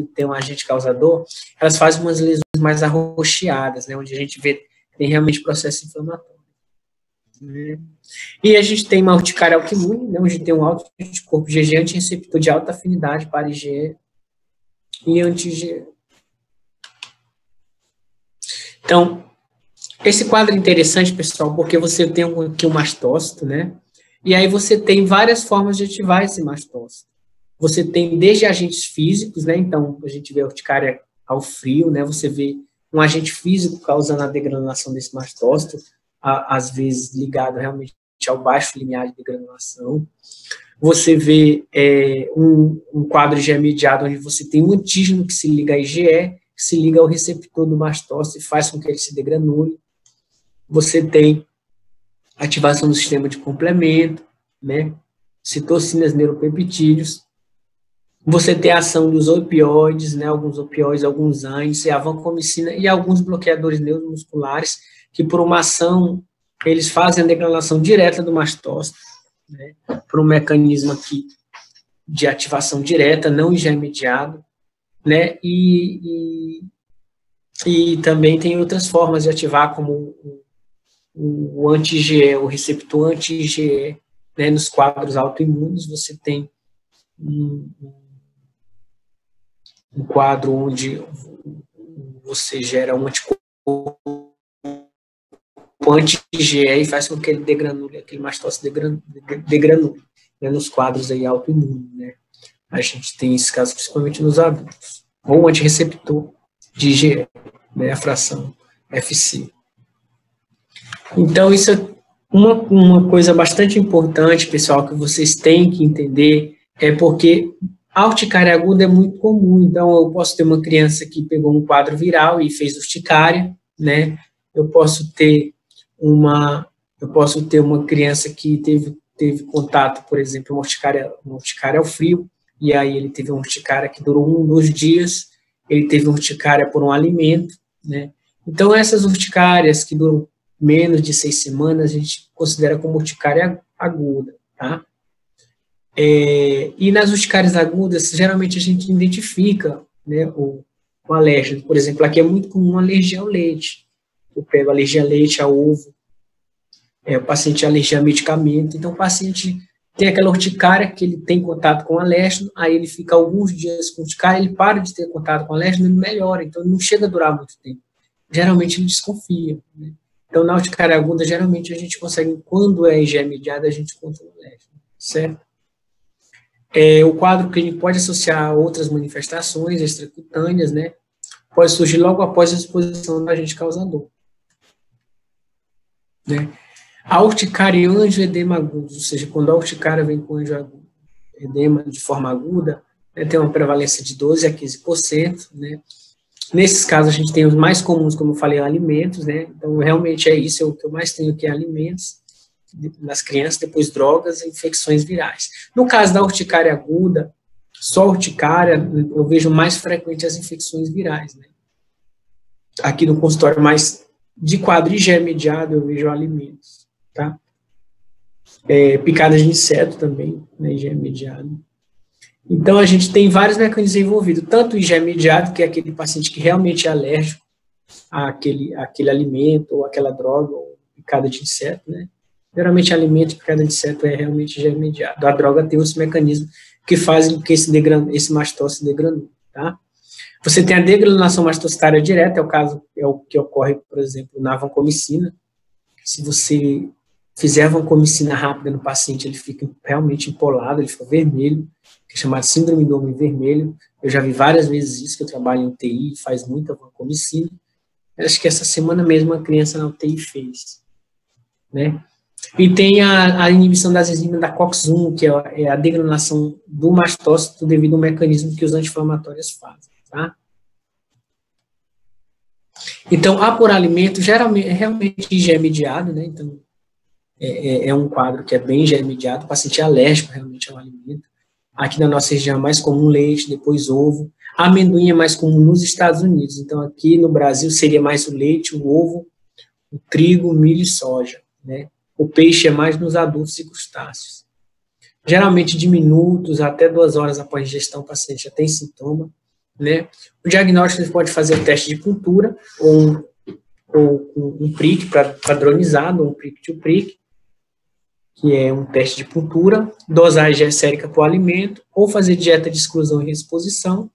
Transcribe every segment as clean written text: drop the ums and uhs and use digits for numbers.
tem um agente causador, elas fazem umas lesões mais arroxeadas, né, onde a gente vê que tem realmente processo inflamatório. Né? E a gente tem uma urticária autoimune, né, onde tem um alto anticorpo IgG antirreceptor de alta afinidade para IgE e anti-IgE. Então, esse quadro é interessante, pessoal, porque você tem aqui um mastócito, né? E aí você tem várias formas de ativar esse mastócito. Você tem desde agentes físicos, né? Então, a gente vê a urticária ao frio, né? Você vê um agente físico causando a degranulação desse mastócito, às vezes ligado realmente ao baixo limiar de degranulação. Você vê um quadro IgE mediado, onde você tem um antígeno que se liga a IgE, que se liga ao receptor do mastócito e faz com que ele se degranule. Você tem ativação do sistema de complemento, né? Citocinas, neuropeptídeos. Você tem a ação dos opioides, né? Alguns opioides, alguns ANES, a vancomicina e alguns bloqueadores neuromusculares, que por uma ação, eles fazem a degranulação direta do mastócito, né? Por um mecanismo aqui de ativação direta, não IgE mediado, né? E também tem outras formas de ativar, como o anti-IgE, o receptor anti-IgE, né? Nos quadros autoimunes, você tem um quadro onde você gera um anticorpo anti-IgE e faz com que ele degranule, aquele mastócito degranule, né? Nos quadros aí autoimunes, né? A gente tem esse caso principalmente nos adultos. Ou o antirreceptor de IgE, né? A fração FC. Então, isso é uma coisa bastante importante, pessoal, que vocês têm que entender, porque a urticária aguda é muito comum. Então, eu posso ter uma criança que pegou um quadro viral e fez urticária, né? Eu posso ter uma criança que teve contato, por exemplo, uma urticária ao frio, e aí ele teve uma urticária que durou 1, 2 dias, ele teve urticária por um alimento, né? Então, essas urticárias que duram menos de 6 semanas, a gente considera como urticária aguda, tá? E nas urticárias agudas, geralmente a gente identifica, né, o alérgeno. Por exemplo, aqui é muito comum alergia ao leite. Eu pego alergia a leite, a ovo, o paciente tem alergia a medicamento, então o paciente tem aquela urticária que ele tem contato com o alérgeno, aí ele fica alguns dias com urticária, ele para de ter contato com o alérgeno, ele melhora, então ele não chega a durar muito tempo. Geralmente ele desconfia, né? Então, na urticária aguda, geralmente a gente consegue, quando é IgE mediada, a gente controla o alérgeno, certo? O quadro que a gente pode associar a outras manifestações extracutâneas, né? Pode surgir logo após a exposição do agente causador, né? A urticária e angioedema agudos, ou seja, quando a urticária vem com angioedema de forma aguda, né, tem uma prevalência de 12% a 15%, né? Nesses casos, a gente tem os mais comuns, como eu falei, alimentos, né? Então, realmente é isso, o que eu mais tenho aqui é alimentos nas crianças, depois drogas e infecções virais. No caso da urticária aguda, só urticária, eu vejo mais frequente as infecções virais, né? Aqui no consultório, mais de quadro IgE mediado, eu vejo alimentos, tá? Picadas de inseto também, né? IgE mediado. Então, a gente tem vários mecanismos envolvidos, tanto o IgE mediado, que é aquele paciente que realmente é alérgico àquele alimento, ou aquela droga, ou picada de inseto, né? Geralmente, alimento e picada de inseto é realmente IgE mediado. A droga tem outros mecanismos que fazem com que esse mastócito degranule, tá? Você tem a degranulação mastocitária direta, é o que ocorre, por exemplo, na vancomicina. Se você fizer a vancomicina rápida no paciente, ele fica realmente empolado, ele fica vermelho, que é chamado síndrome do homem vermelho. Eu já vi várias vezes isso, que eu trabalho em UTI, faz muita vancomicina. Acho que essa semana mesmo a criança na UTI fez, né? E tem a inibição das enzimas da COX-1, que é a degranulação do mastócito devido ao mecanismo que os anti-inflamatórios fazem, tá? Então, a por alimento, geralmente, é realmente IgE mediado, né? Então, é um quadro que é bem IgE mediado, o paciente é alérgico realmente ao alimento. Aqui na nossa região é mais comum leite, depois ovo. Amendoim é mais comum nos Estados Unidos. Então, aqui no Brasil seria mais o leite, o ovo, o trigo, o milho e soja, né? O peixe é mais nos adultos e crustáceos. Geralmente, de minutos até 2 horas após a ingestão, o paciente já tem sintoma. né? O diagnóstico você pode fazer o teste de puntura, ou um prick padronizado, um prick-to-prick, que é um teste de puntura, dosagem sérica para o alimento, ou fazer dieta de exclusão e reexposição,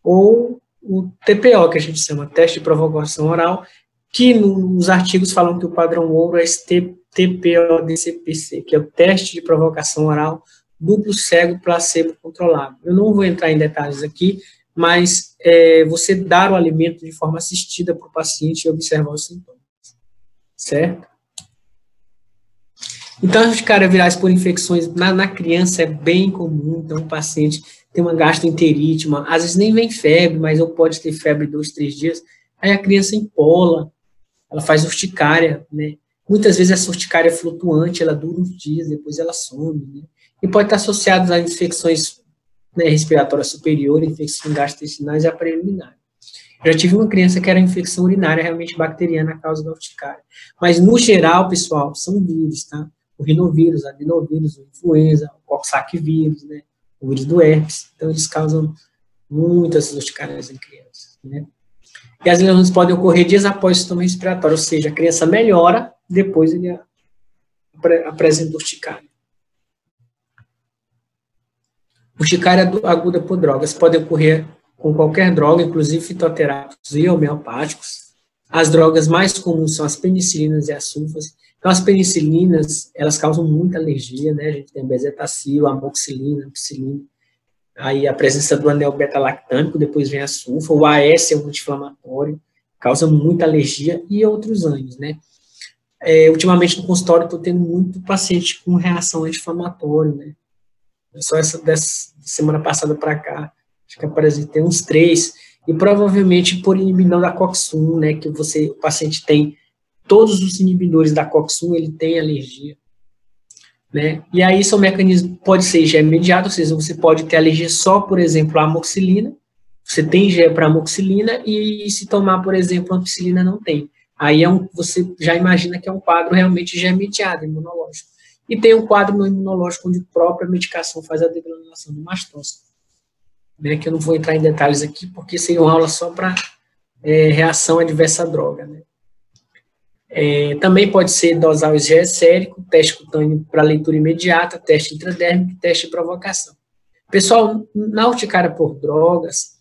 ou o TPO, que a gente chama teste de provocação oral, que nos artigos falam que o padrão ouro é esse TPO-DCPC, que é o teste de provocação oral duplo cego placebo controlado. Eu não vou entrar em detalhes aqui, mas você dar o alimento de forma assistida para o paciente e observar os sintomas, certo? Então, as urticárias virais por infecções na criança é bem comum. Então, o paciente tem uma gastroenterite, às vezes nem vem febre, mas ou pode ter febre 2, 3 dias, aí a criança empola, ela faz urticária, né? Muitas vezes essa urticária é flutuante, ela dura uns dias, depois ela some, né? E pode estar associada a infecções, né, respiratórias superiores, infecções gastrointestinais e a preliminar. Já tive uma criança que era infecção urinária realmente bacteriana a causa da urticária. Mas, no geral, pessoal, são vírus, tá? O rinovírus, adenovírus, o influenza, o coxsackie vírus, né? O vírus do herpes. Então, eles causam muitas urticárias em crianças, né? E as lesões podem ocorrer dias após o sintoma respiratório, ou seja, a criança melhora, depois ele apresenta urticária. Urticária aguda por drogas pode ocorrer com qualquer droga, inclusive fitoterápicos e homeopáticos. As drogas mais comuns são as penicilinas e as sulfas. Então, as penicilinas, elas causam muita alergia, né? A gente tem bezetacil, amoxicilina, ampicilina. Aí a presença do anel beta-lactâmico, depois vem a sulfa. O AS é um anti-inflamatório, causa muita alergia e outros ANES, né? Ultimamente no consultório estou tendo muito paciente com reação anti-inflamatória, né? Só dessa semana passada para cá, acho que apresentei uns 3, e provavelmente por inibidão da COX-1, né, que o paciente tem todos os inibidores da COX-1, ele tem alergia, né, e aí isso é um mecanismo, pode ser IgE mediado, ou seja, você pode ter alergia só, por exemplo, à amoxicilina, você tem IgE para amoxicilina, e se tomar, por exemplo, ampicilina, não tem. Aí você já imagina que é um quadro realmente IgE mediado, imunológico. E tem um quadro no imunológico onde a própria medicação faz a degranulação do mastócito, né, que eu não vou entrar em detalhes aqui, porque seria uma aula só para reação adversa à droga, né. Também pode ser dosal IgE sérico, teste cutâneo para leitura imediata, teste intradérmico e teste de provocação. Pessoal, na urticária por drogas,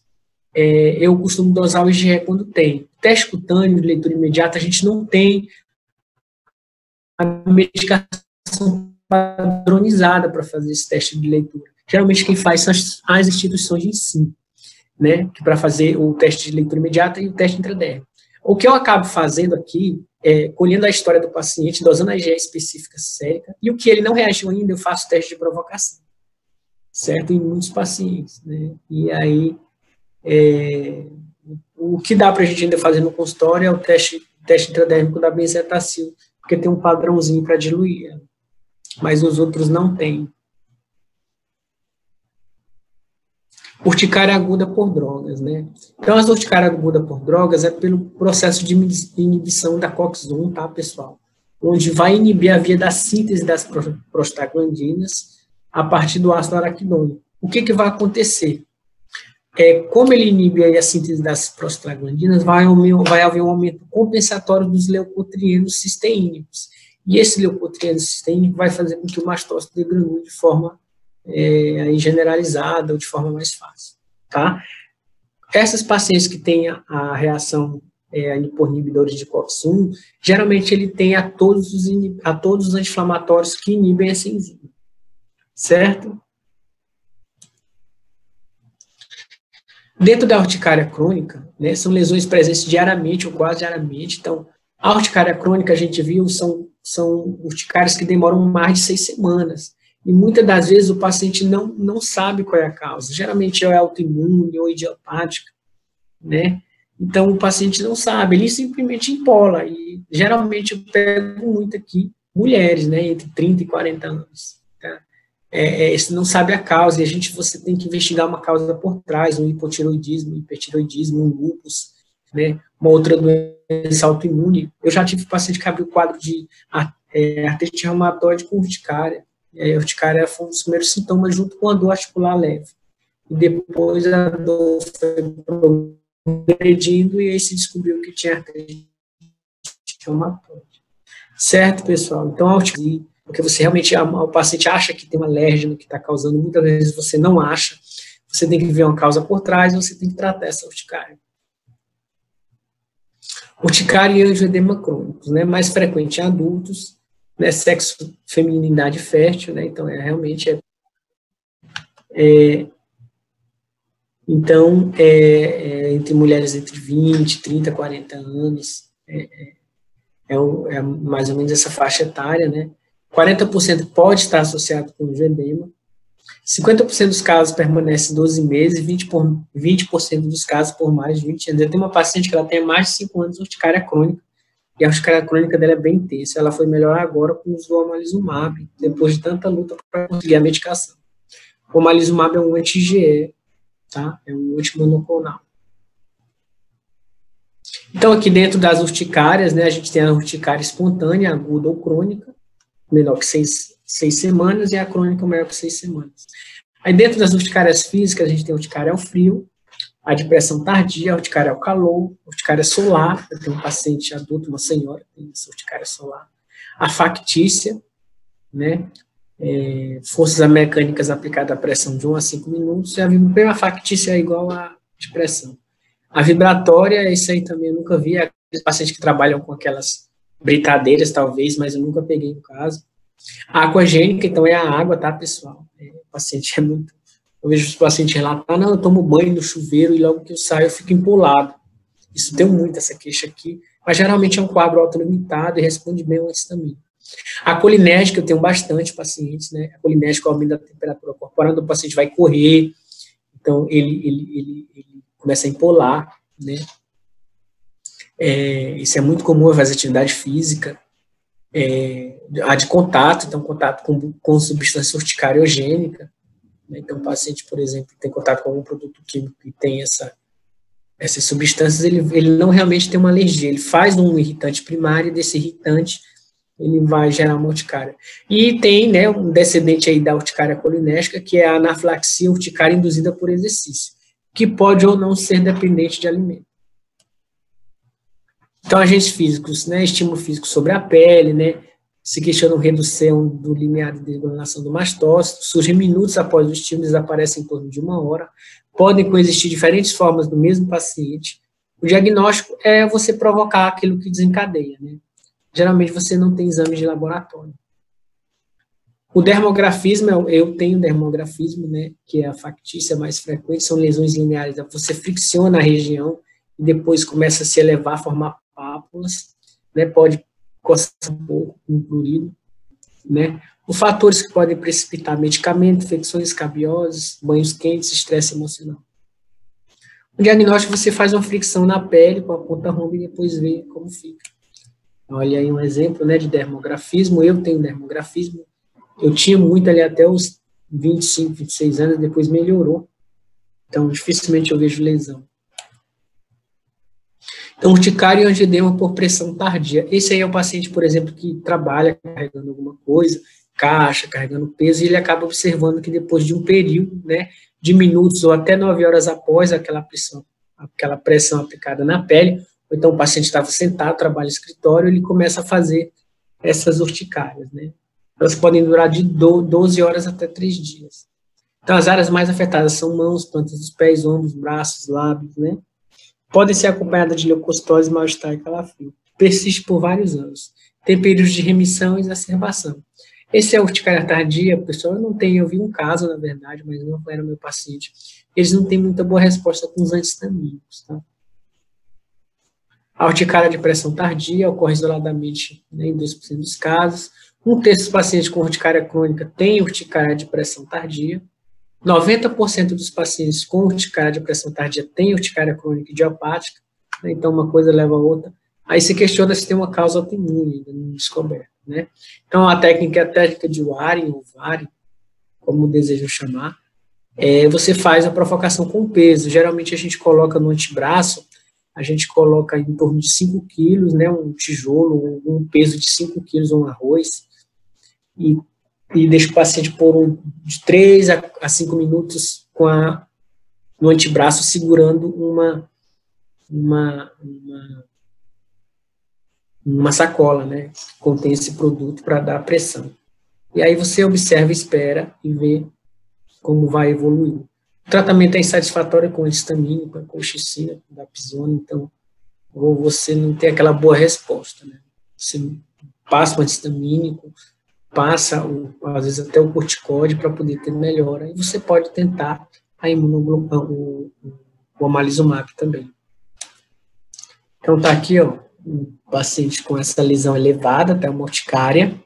eu costumo dosar o IgE quando tem. Teste cutâneo de leitura imediata, a gente não tem a medicação padronizada para fazer esse teste de leitura. Geralmente quem faz são as instituições de ensino, né, que para fazer o teste de leitura imediata e o teste intradérmico. O que eu acabo fazendo aqui é colhendo a história do paciente, dosando a IgE específica sérica, e o que ele não reagiu ainda, eu faço teste de provocação, certo? Em muitos pacientes, né? E aí, o que dá para a gente ainda fazer no consultório é o teste intradérmico da benzetacil, porque tem um padrãozinho para diluir, mas os outros não têm. Urticária aguda por drogas, né? Então, as urticária aguda por drogas é pelo processo de inibição da COX-1, tá, pessoal? Onde vai inibir a via da síntese das prostaglandinas a partir do ácido araquidônico. O que vai acontecer? Como ele inibe a síntese das prostaglandinas, vai haver um aumento compensatório dos leucotrienos cisteínicos. E esse leucotrieno cisteínico vai fazer com que o mastócito degranule de forma generalizada ou de forma mais fácil, tá? Essas pacientes que têm a reação por inibidores de COX-1, geralmente ele tem a todos os anti-inflamatórios que inibem essa enzima, certo? Dentro da urticária crônica, né, são lesões presentes diariamente ou quase diariamente. Então, a urticária crônica, a gente viu, são urticárias que demoram mais de 6 semanas. E muitas das vezes o paciente não sabe qual é a causa. Geralmente é autoimune ou idiopática, né? Então, o paciente não sabe, ele simplesmente empola. E geralmente eu pego muito aqui mulheres, né, entre 30 e 40 anos. Tá? Não sabe a causa, e você tem que investigar uma causa por trás, um hipotiroidismo, um hipertiroidismo, um lúpus, né, uma outra doença autoimune. Eu já tive paciente que abriu o quadro de artrite reumatoide com urticária. A urticária foi um dos primeiros sintomas junto com a dor articular leve. e depois a dor foi progredindo, e aí se descobriu que tinha artrite reumatoide. Certo, pessoal? Então, porque você realmente, o paciente acha que tem um alérgeno que está causando, muitas vezes você não acha, você tem que ver uma causa por trás, você tem que tratar essa urticária. Urticária e angioedema crônicos, né? Mais frequente em adultos, né? Sexo feminino em idade fértil, né? Então, realmente entre mulheres entre 20, 30, 40 anos, é mais ou menos essa faixa etária, né? 40% pode estar associado com angioedema, 50% dos casos permanece 12 meses, 20% dos casos por mais de 20 anos. Eu tenho uma paciente que ela tem mais de 5 anos de urticária crônica, e a urticária crônica dela é bem intensa. Ela foi melhor agora com o uso do omalizumab, depois de tanta luta para conseguir a medicação. O omalizumab é um anti-IgE, tá? É um antimonoclonal. Então, aqui dentro das urticárias, né, a gente tem a urticária espontânea, aguda ou crônica, menor que 6 semanas, e a crônica maior que 6 semanas. Aí, dentro das urticárias físicas, a gente tem a urticária ao frio, a depressão tardia, a urticária ao calor, a urticária solar, eu tenho um paciente adulto, uma senhora, que tem essa urticária solar, a factícia, né, forças mecânicas aplicadas à pressão de 1 a 5 minutos, e a factícia é igual à depressão. A vibratória, isso aí também eu nunca vi, aqueles pacientes que trabalham com aquelas britadeiras, talvez, mas eu nunca peguei no caso. A aquagênica, então, é a água, tá, pessoal? O paciente é muito... Eu vejo os pacientes relatar, não, eu tomo banho no chuveiro e logo que eu saio eu fico empolado. Isso tem muito, essa queixa aqui, mas geralmente é um quadro autolimitado e responde bem ao antistamínico. A colinética, eu tenho bastante pacientes, né? A colinética aumenta a temperatura corporal, o paciente vai correr, então ele começa a empolar, né? Isso é muito comum fazer atividade física. A de contato, então contato com substância urticariogênica, né? Então o paciente, por exemplo, tem contato com algum produto químico que tem essas substâncias, ele não realmente tem uma alergia, ele faz um irritante primário, e desse irritante ele vai gerar uma urticária. E tem, né, um descendente aí da urticária colinética, que é a anafilaxia urticária induzida por exercício, que pode ou não ser dependente de alimento. Então, agentes físicos, né, estímulo físico sobre a pele, né, se questionam redução do limiar de desgranulação do mastócito, surgem minutos após o estímulo, desaparecem em torno de 1 hora, podem coexistir diferentes formas do mesmo paciente. O diagnóstico é você provocar aquilo que desencadeia, né. Geralmente você não tem exames de laboratório. O dermografismo, eu tenho dermografismo, né, que é a factícia mais frequente, são lesões lineares, você fricciona a região e depois começa a se elevar, formar pápulas, né, pode coçar um pouco com prurido, né. Os fatores que podem precipitar medicamento, infecções escabiosas, banhos quentes, estresse emocional. O diagnóstico, você faz uma fricção na pele com a ponta romba e depois vê como fica. Olha aí um exemplo, né, de dermografismo. Eu tenho dermografismo. Eu tinha muito ali até os 25, 26 anos, depois melhorou. Então, dificilmente eu vejo lesão. Então, urticária e angioedema por pressão tardia. Esse aí é o paciente, por exemplo, que trabalha carregando alguma coisa, caixa, carregando peso, e ele acaba observando que depois de um período, né, de minutos ou até 9 horas após aquela pressão aplicada na pele, ou então o paciente estava sentado, trabalha no escritório, ele começa a fazer essas urticárias, né? Elas podem durar de 12 horas até 3 dias. Então, as áreas mais afetadas são mãos, plantas dos pés, ombros, braços, lábios, né? Podem ser acompanhadas de leucocitose, mal-estar e calafrio. Persiste por vários anos. Tem períodos de remissão e exacerbação. Esse é a urticária tardia, pessoal, eu vi um caso, na verdade, mas não era meu paciente. Eles não têm muita boa resposta com os antistamínicos, tá? A urticária de pressão tardia ocorre isoladamente, né, em 2% dos casos. 1/3 dos pacientes com urticária crônica tem urticária de pressão tardia. 90% dos pacientes com urticária de pressão tardia têm urticária crônica idiopática, né, então uma coisa leva a outra. Aí se questiona se tem uma causa autoimune, ainda não descoberta, né? Então a técnica é a técnica de Waring, ou Waring, como desejam chamar. Você faz a provocação com peso. Geralmente a gente coloca no antebraço, a gente coloca em torno de 5 quilos, né, um tijolo, um peso de 5 quilos, um arroz, e deixa o paciente por de 3 a 5 minutos com a no antebraço segurando uma sacola, né, que contém esse produto para dar pressão. E aí você observa, espera e vê como vai evoluir. O tratamento é insatisfatório com antihistamínico, com colchicina, com dapsona, então você não tem aquela boa resposta, né? Você passa o antihistamínico, passa, às vezes, até o corticóide para poder ter melhora, e você pode tentar a o omalizumab também. Então, tá aqui, ó, um paciente com essa lesão elevada, tá, uma urticária,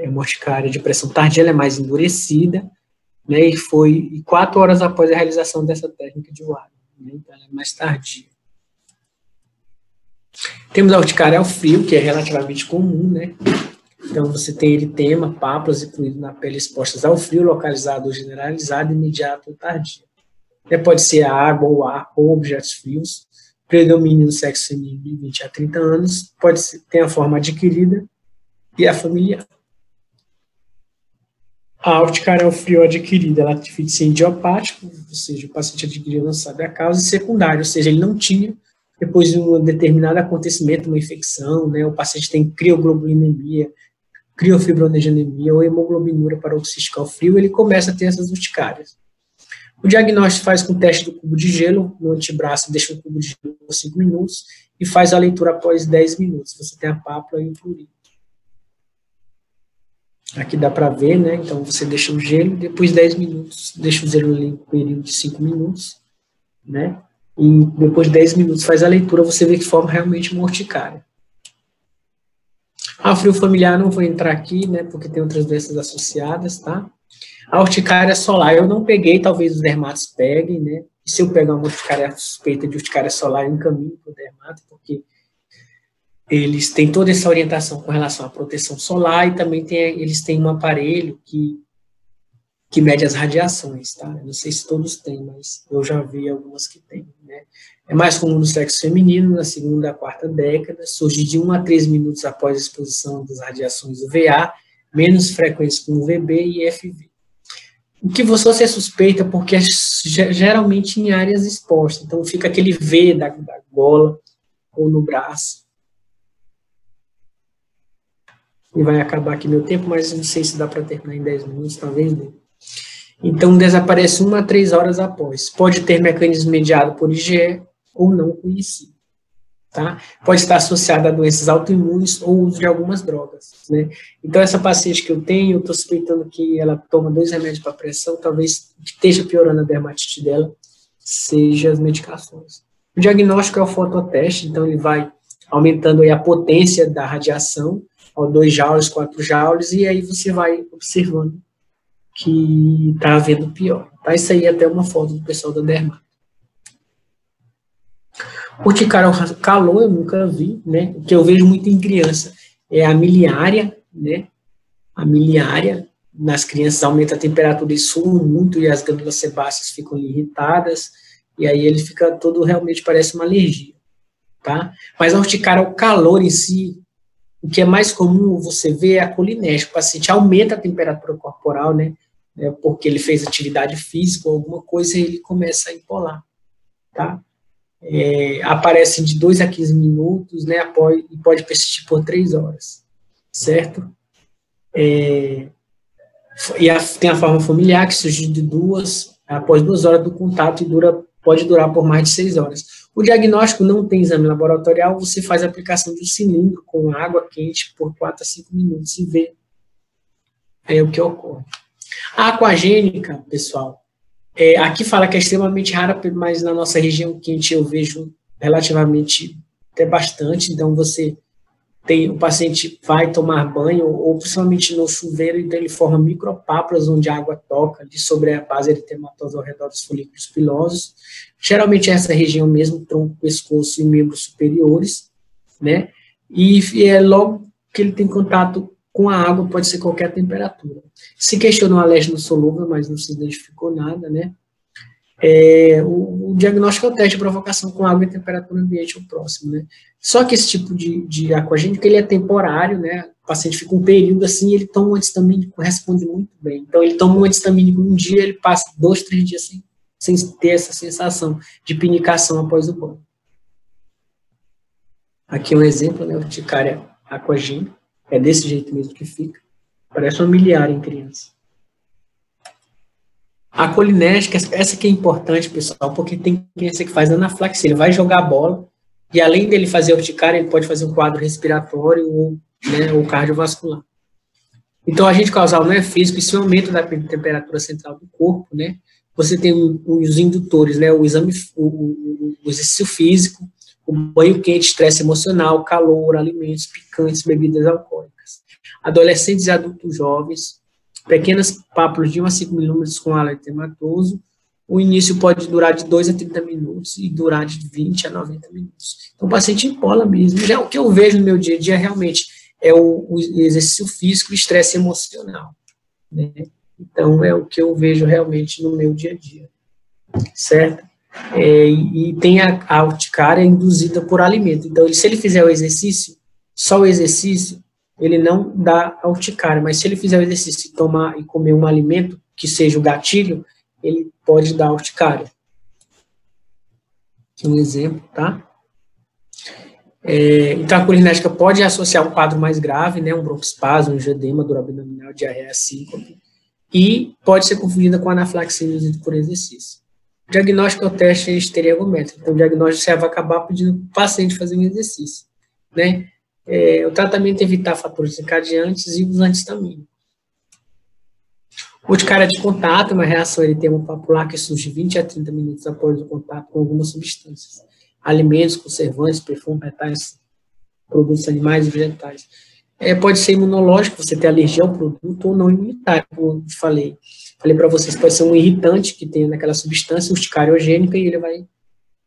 uma urticária de pressão tardia, ela é mais endurecida, né, e foi 4 horas após a realização dessa técnica de Warren, né, então ela é mais tardia. Temos a urticária ao frio, que é relativamente comum, né, então você tem eritema, pápulas e fluido na pele expostas ao frio, localizado ou generalizado, imediato ou tardio. Pode ser a água, ou ar, ou objetos frios, predomínio no sexo feminino de 20 a 30 anos, ter a forma adquirida e a familiar. A urticária ao frio adquirida, ela tem ser idiopático, ou seja, o paciente adquiriu não sabe a causa, e secundário, ou seja, ele não tinha, depois de um determinado acontecimento, uma infecção, né, o paciente tem crioglobulinemia, criofibronegenemia ou hemoglobinúria paroxística ao frio, ele começa a ter essas urticárias. O diagnóstico faz com o teste do cubo de gelo no antebraço, deixa o cubo de gelo por 5 minutos e faz a leitura após 10 minutos. Você tem a pápula e o fluorido. Aqui dá para ver, né? Então, você deixa o gelo, depois de 10 minutos, deixa o gelo ali por um período de 5 minutos, né? E depois de 10 minutos faz a leitura, você vê que forma realmente uma urticária. A frio familiar não vou entrar aqui, né? Porque tem outras doenças associadas, tá? A urticária solar eu não peguei, talvez os dermatos peguem, né? E se eu pegar uma urticária suspeita de urticária solar, eu encaminho para o dermato, porque eles têm toda essa orientação com relação à proteção solar e também eles têm um aparelho que mede as radiações, tá? Eu não sei se todos têm, mas eu já vi algumas que têm, né? É mais comum no sexo feminino, na segunda a quarta década, surge de 1 a 3 minutos após a exposição das radiações UVA, menos frequentes com UVB e FV. O que você suspeita, porque é geralmente em áreas expostas, então fica aquele V da gola ou no braço. E vai acabar aqui meu tempo, mas não sei se dá para terminar em 10 minutos, talvez não. Então, desaparece 1 a 3 horas após. Pode ter mecanismo mediado por IgE ou não conhecido. Tá? Pode estar associado a doenças autoimunes ou uso de algumas drogas, né? Então, essa paciente que eu tenho, eu estou suspeitando que ela toma 2 remédios para pressão, talvez esteja piorando a dermatite dela, seja as medicações. O diagnóstico é o fototeste, então ele vai aumentando aí a potência da radiação, ao 2 joules, 4 joules, e aí você vai observando que está havendo pior. Tá? Isso aí é até uma foto do pessoal da dermatite. Urticária ao calor eu nunca vi, né? O que eu vejo muito em criança é a miliária, né? A miliária, nas crianças aumenta a temperatura e sua muito e as glândulas sebáceas ficam irritadas e aí ele fica todo, realmente parece uma alergia, tá? Mas a urticária ao calor em si, o que é mais comum você ver é a colinérgica, o paciente aumenta a temperatura corporal, né? Porque ele fez atividade física ou alguma coisa e ele começa a empolar, tá? Aparece de 2 a 15 minutos, né, e pode persistir por 3 horas, certo? E tem a forma familiar, que surge de após 2 horas do contato e pode durar por mais de 6 horas. O diagnóstico não tem exame laboratorial, você faz a aplicação de um cilindro com água quente por 4 a 5 minutos e vê o que ocorre. A aquagênica, pessoal, aqui fala que é extremamente rara, mas na nossa região quente eu vejo relativamente até bastante, então o paciente vai tomar banho, ou principalmente no chuveiro, então ele forma micropápulas onde a água toca ali sobre a base eritematosa ao redor dos folículos pilosos, geralmente essa região mesmo, tronco, pescoço e membros superiores, né, e logo que ele tem contato com a água, pode ser qualquer temperatura. Se questionou alérgeno solúvel, mas não se identificou nada, né? O diagnóstico é o teste de provocação com água em temperatura ambiente ou próximo, né? Só que esse tipo de aquagênico, ele é temporário, né? O paciente fica um período assim, ele toma um antistamínico, responde muito bem. Então, ele toma um antistamínico um dia, ele passa 2, 3 dias sem ter essa sensação de pinicação após o banho. Aqui um exemplo, né, urticária aquagênica, é desse jeito mesmo que fica, parece uma miliar em criança. A colinética, essa que é importante, pessoal, porque tem criança que faz anafilaxia, ele vai jogar a bola, e além dele fazer urticária, ele pode fazer um quadro respiratório ou, né, ou cardiovascular. Então, agente causal não é físico, isso é um aumento da temperatura central do corpo, né? Você tem os indutores, né, o exercício físico, o banho quente, estresse emocional, calor, alimentos picantes, bebidas alcoólicas. Adolescentes e adultos jovens, pequenas pápulas de 1 a 5 milímetros com hálito hematoso. O início pode durar de 2 a 30 minutos e durar de 20 a 90 minutos. Então, o paciente empola mesmo. Já o que eu vejo no meu dia a dia realmente é o exercício físico e estresse emocional, né? Então, é o que eu vejo realmente no meu dia a dia, certo? E tem a urticária induzida por alimento. Então, se ele fizer o exercício, só o exercício, ele não dá a urticária, mas se ele fizer o exercício e tomar e comer um alimento que seja o gatilho, ele pode dar urticária. Aqui um exemplo, tá? Então, a colinética pode associar um quadro mais grave, né, um broncoespasmo, um edema, dor abdominal, diarreia, síncope, e pode ser confundida com anafilaxia induzida por exercício. O diagnóstico é o teste estereométrico. Então, o diagnóstico você vai acabar pedindo para o paciente fazer um exercício, né? O tratamento é evitar fatores desencadeantes e os antihistamínicos. Urticária de contato é uma reação eritema papular que surge 20 a 30 minutos após o contato com algumas substâncias. Alimentos, conservantes, perfumes, metais, produtos animais e vegetais. Pode ser imunológico, você ter alergia ao produto, ou não imunitário, como eu falei. Falei para vocês, pode ser um irritante que tem naquela substância urticariogênica e ele vai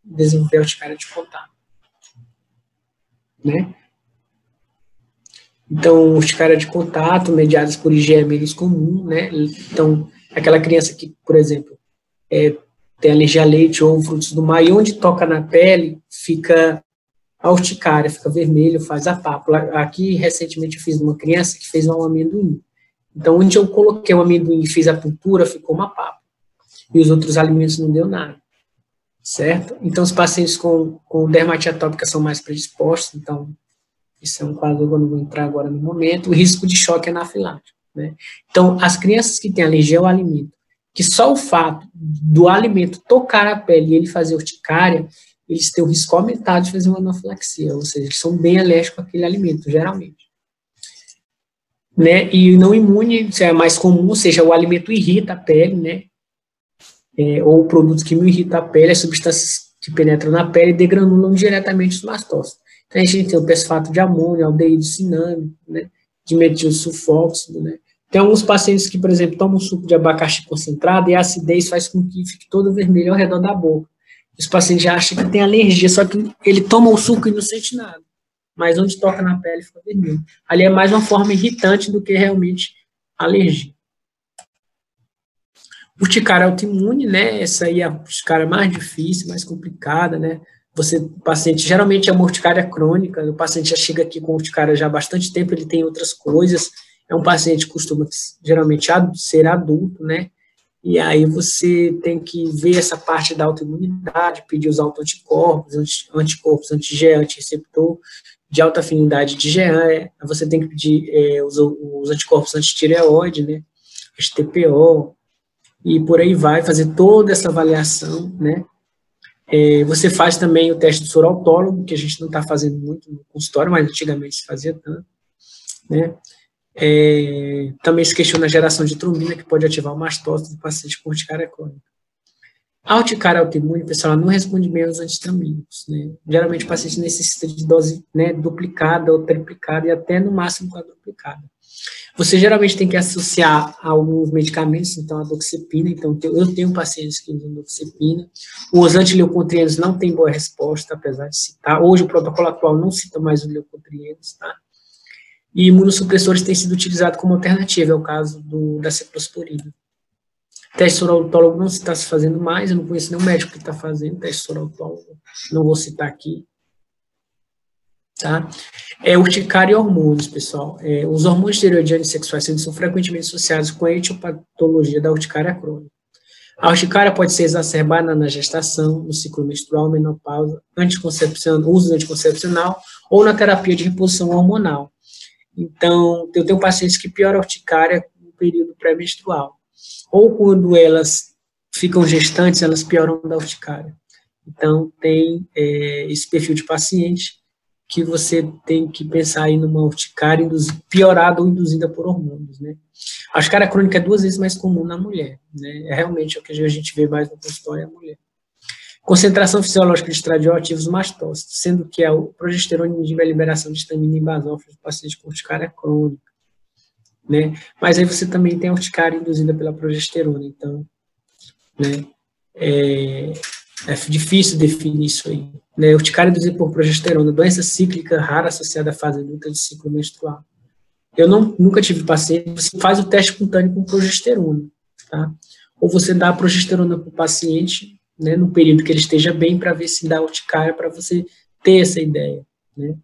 desenvolver a urticária de contato, né? Então, urticária de contato, mediadas por IgE é menos comum, né? Então, aquela criança que, por exemplo, tem alergia a leite ou frutos do mar, e onde toca na pele, fica a urticária, fica vermelho, faz a pápula. Aqui, recentemente, eu fiz uma criança que fez um amendoim. Então, onde eu coloquei o amendoim e fiz a puntura, ficou uma pápula. E os outros alimentos não deu nada, certo? Então, os pacientes com dermatite atópica são mais predispostos, então, isso é um quadro que eu não vou entrar agora no momento. O risco de choque anafilático, né? Então, as crianças que têm alergia ao alimento, que só o fato do alimento tocar a pele e ele fazer urticária, eles têm o risco aumentado de fazer uma anafilaxia, ou seja, eles são bem alérgicos àquele alimento, geralmente. Né? E não imune, isso é mais comum, ou seja, o alimento irrita a pele, né? Ou produtos que não irritam a pele, as substâncias que penetram na pele degranulam diretamente os mastócitos. Então, a gente tem o pesfato de amônio, aldeído cinâmico, né? Dimetil sulfóxido, né? Tem alguns pacientes que, por exemplo, tomam suco de abacaxi concentrado e a acidez faz com que fique todo vermelho ao redor da boca. Os pacientes já acham que tem alergia, só que ele toma o suco e não sente nada. Mas onde toca na pele fica vermelho. Ali é mais uma forma irritante do que realmente alergia. Urticária autoimune, né? Essa aí é a urticária mais difícil, mais complicada, né? O paciente, geralmente é uma urticária crônica, o paciente já chega aqui com urticária já há bastante tempo, ele tem outras coisas, é um paciente que costuma, geralmente, ser adulto, né? E aí você tem que ver essa parte da autoimunidade, pedir os autoanticorpos, anticorpos anti-IgE, anti-receptor, de alta afinidade de IgE, você tem que pedir os anticorpos antitireoide, né? TPO, e por aí vai, fazer toda essa avaliação, né? Você faz também o teste do soro autólogo, que a gente não está fazendo muito no consultório, mas antigamente se fazia tanto, né? Também se questiona a geração de trombina, que pode ativar o mastócito do paciente com urticária crônica. A urticária autoimune, pessoal, ela não responde bem aos antihistamínicos, né? Geralmente o paciente necessita de dose, né, duplicada ou triplicada e até no máximo quadruplicada. Você geralmente tem que associar a alguns medicamentos, então a doxepina, então eu tenho pacientes que usam doxepina. Os antileucotrienos não têm boa resposta, apesar de citar. Hoje o protocolo atual não cita mais os leucotrienos, tá? E imunossupressores têm sido utilizados como alternativa, é o caso da cefalosporina. Teste sorautólogo não se está se fazendo mais, eu não conheço nenhum médico que está fazendo teste sorautólogo, não vou citar aqui. tá? Urticária e hormônios, pessoal. Os hormônios tireoidianos e sexuais são frequentemente associados com a etiopatologia da urticária crônica. A urticária pode ser exacerbada na gestação, no ciclo menstrual, menopausa, uso anticoncepcional ou na terapia de reposição hormonal. Então, eu tenho pacientes que pioram a urticária no período pré-menstrual. Ou quando elas ficam gestantes, elas pioram da urticária. Então, tem esse perfil de paciente que você tem que pensar aí numa urticária piorada ou induzida por hormônios, né? A urticária crônica é 2 vezes mais comum na mulher, né? Realmente o que a gente vê mais no consultório é a mulher. Concentração fisiológica de estradioativos mastócitos, sendo que a progesterona inibe a liberação de histamina em basófilos do paciente com urticária crônica, né? Mas aí você também tem a urticária induzida pela progesterona, então, né? É difícil definir isso aí. Né? Urticária induzida por progesterona, doença cíclica rara associada à fase adulta de ciclo menstrual. Eu nunca tive paciente, você faz o teste cutâneo com progesterona, tá? Ou você dá a progesterona para o paciente, né, no período que ele esteja bem, para ver se dá urticária, para você ter essa ideia, né?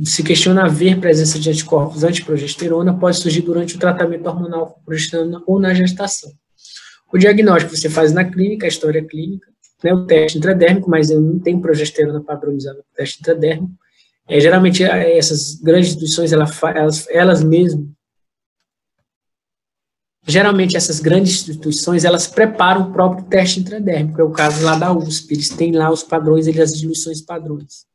Se questiona haver presença de anticorpos antiprogesterona, pode surgir durante o tratamento hormonal com progesterona ou na gestação. O diagnóstico você faz na clínica, a história clínica, né, o teste intradérmico, mas eu não tenho progesterona padronizada no teste intradérmico. Geralmente, essas grandes instituições, elas mesmas, geralmente essas grandes instituições, elas preparam o próprio teste intradérmico, é o caso lá da USP, eles têm lá os padrões, as diluições padrões.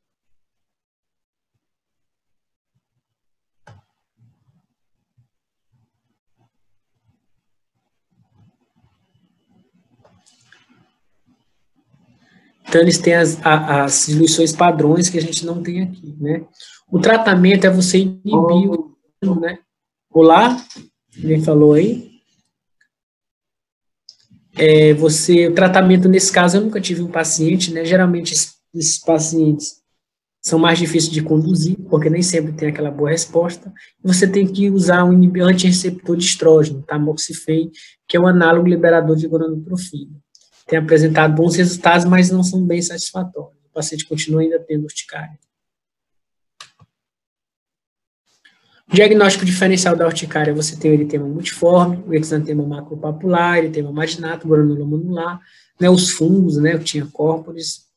Então, eles têm as diluições padrões que a gente não tem aqui, né? O tratamento é você inibir o, né? Olá? Alguém falou aí? O tratamento, nesse caso, eu nunca tive um paciente, né? Geralmente, esses pacientes são mais difíceis de conduzir, porque nem sempre tem aquela boa resposta. Você tem que usar um antirreceptor de estrógeno, tamoxifen, que é um análogo liberador de gonadotropina. Tem apresentado bons resultados, mas não são bem satisfatórios. O paciente continua ainda tendo urticária. O diagnóstico diferencial da urticária, você tem o eritema multiforme, o exantema macropapular, eritema marginato, granuloma anular, né, os fungos, né, o tinha corporis,